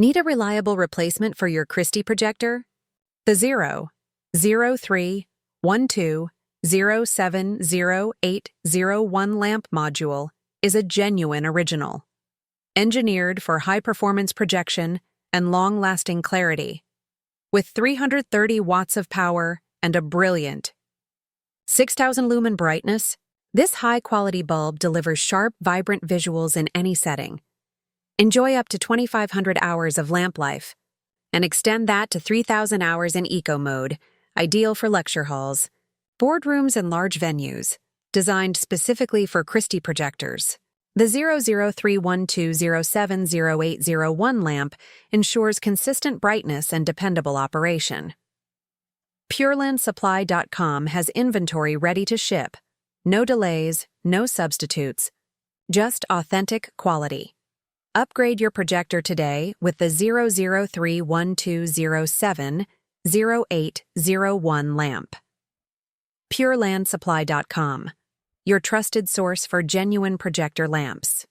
Need a reliable replacement for your Christie projector? The 00312070801 lamp module is a genuine original, engineered for high-performance projection and long-lasting clarity. With 330 watts of power and a brilliant 6,000 lumen brightness, this high-quality bulb delivers sharp, vibrant visuals in any setting. Enjoy up to 2,500 hours of lamp life, and extend that to 3,000 hours in eco mode, ideal for lecture halls, boardrooms, and large venues, designed specifically for Christie projectors. The 00312070801 lamp ensures consistent brightness and dependable operation. PurelandSupply.com has inventory ready to ship. No delays, no substitutes, just authentic quality. Upgrade your projector today with the 00312070801 lamp. PurelandSupply.com, your trusted source for genuine projector lamps.